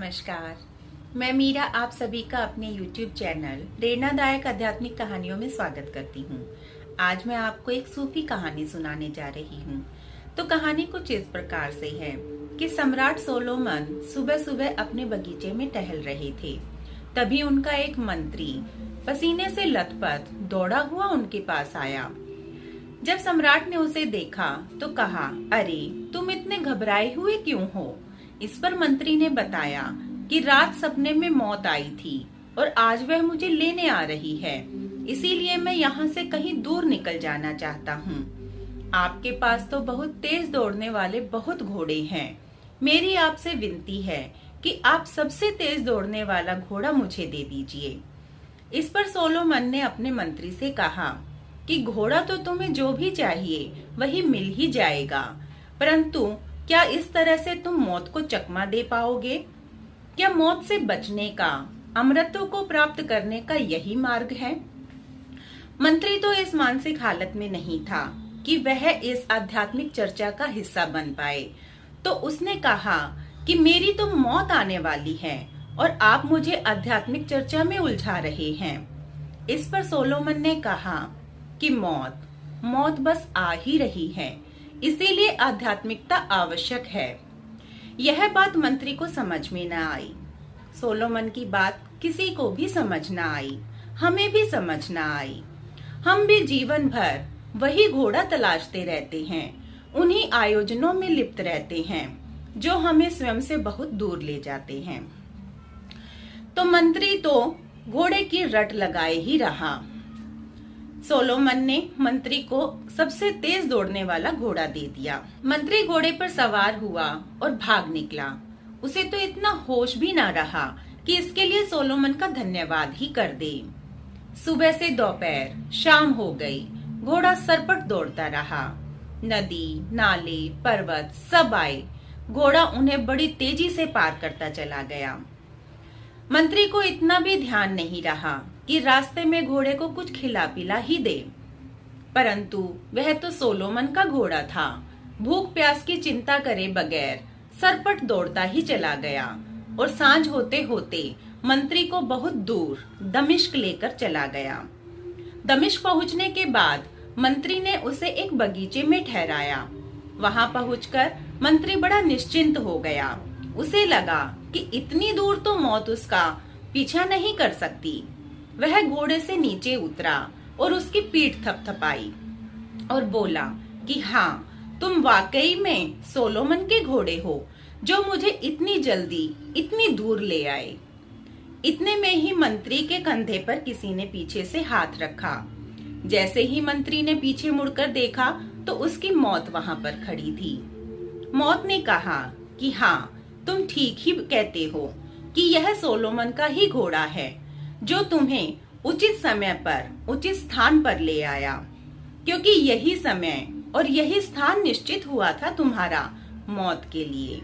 नमस्कार। मैं मीरा आप सभी का अपने YouTube चैनल प्रेरणादायक आध्यात्मिक कहानियों में स्वागत करती हूँ। आज मैं आपको एक सूफी कहानी सुनाने जा रही हूँ। तो कहानी कुछ इस प्रकार से है कि सम्राट सोलोमन सुबह सुबह अपने बगीचे में टहल रहे थे। तभी उनका एक मंत्री पसीने से लथपथ दौड़ा हुआ उनके पास आया। जब सम्राट ने उसे देखा तो कहा, अरे तुम इतने घबराए हुए क्यों हो? इस पर मंत्री ने बताया कि रात सपने में मौत आई थी और आज वह मुझे लेने आ रही है, इसीलिए मैं यहाँ से कहीं दूर निकल जाना चाहता हूँ। आपके पास तो बहुत तेज दौड़ने वाले बहुत घोड़े हैं। मेरी आपसे विनती है कि आप सबसे तेज दौड़ने वाला घोड़ा मुझे दे दीजिए। इस पर सोलोमन ने अपने मंत्री से कहा कि घोड़ा तो तुम्हें जो भी चाहिए वही मिल ही जाएगा, परंतु क्या इस तरह से तुम मौत को चकमा दे पाओगे? क्या मौत से बचने का, अमरत्व को प्राप्त करने का यही मार्ग है? मंत्री तो इस मानसिक हालत में नहीं था कि वह इस आध्यात्मिक चर्चा का हिस्सा बन पाए, तो उसने कहा कि मेरी तो मौत आने वाली है और आप मुझे आध्यात्मिक चर्चा में उलझा रहे हैं। इस पर सोलोमन ने कहा कि मौत बस आ ही रही है, इसीलिए आध्यात्मिकता आवश्यक है। यह बात मंत्री को समझ में न आई। सोलोमन की बात किसी को भी समझ न आई, हमें भी समझ न आई। हम भी जीवन भर वही घोड़ा तलाशते रहते हैं, उन्हीं आयोजनों में लिप्त रहते हैं जो हमें स्वयं से बहुत दूर ले जाते हैं। तो मंत्री तो घोड़े की रट लगाए ही रहा। सोलोमन ने मंत्री को सबसे तेज दौड़ने वाला घोड़ा दे दिया। मंत्री घोड़े पर सवार हुआ और भाग निकला। उसे तो इतना होश भी ना रहा कि इसके लिए सोलोमन का धन्यवाद ही कर दे। सुबह से दोपहर, शाम हो गई, घोड़ा सरपट दौड़ता रहा। नदी, नाले, पर्वत सब आए। घोड़ा उन्हें बड़ी तेजी से पार करता चला गया। मंत्री को इतना भी ध्यान नहीं रहा कि रास्ते में घोड़े को कुछ खिला पिला ही दे, परंतु वह तो सोलोमन का घोड़ा था। भूख प्यास की चिंता करे बगैर सरपट दौड़ता ही चला गया और सांझ होते होते मंत्री को बहुत दूर दमिश्क लेकर चला गया। दमिश्क पहुंचने के बाद मंत्री ने उसे एक बगीचे में ठहराया। वहां पहुंचकर मंत्री बड़ा निश्चिंत हो गया। उसे लगा कि इतनी दूर तो मौत उसका पीछा नहीं कर सकती। वह घोड़े से नीचे उतरा और उसकी पीठ थपथपाई और बोला कि हाँ, तुम वाकई में सोलोमन के घोड़े हो जो मुझे इतनी जल्दी इतनी दूर ले आए। इतने में ही मंत्री के कंधे पर किसी ने पीछे से हाथ रखा। जैसे ही मंत्री ने पीछे मुड़कर देखा तो उसकी मौत वहां पर खड़ी थी। मौत ने कहा कि हाँ, तुम ठीक ही कहते हो कि यह सोलोमन का ही घोड़ा है जो तुम्हें उचित समय पर उचित स्थान पर ले आया, क्योंकि यही समय और यही स्थान निश्चित हुआ था तुम्हारा मौत के लिए।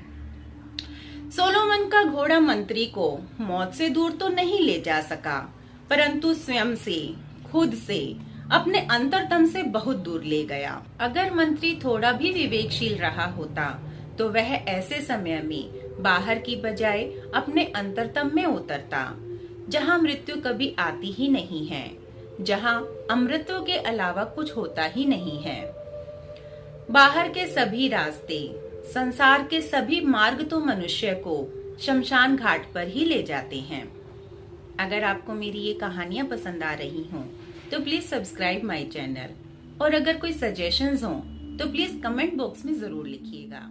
सोलोमन का घोड़ा मंत्री को मौत से दूर तो नहीं ले जा सका, परंतु स्वयं से, खुद से, अपने अंतरतम से बहुत दूर ले गया। अगर मंत्री थोड़ा भी विवेकशील रहा होता तो वह ऐसे समय में बाहर की बजाय अपने अंतरतम में उतरता, जहां मृत्यु कभी आती ही नहीं है, जहां अमृतत्व के अलावा कुछ होता ही नहीं है। बाहर के सभी रास्ते, संसार के सभी मार्ग तो मनुष्य को शमशान घाट पर ही ले जाते हैं। अगर आपको मेरी ये कहानियां पसंद आ रही हों तो प्लीज सब्सक्राइब माय चैनल, और अगर कोई सजेशंस हों तो प्लीज कमेंट बॉक्स में जरूर लिखिएगा।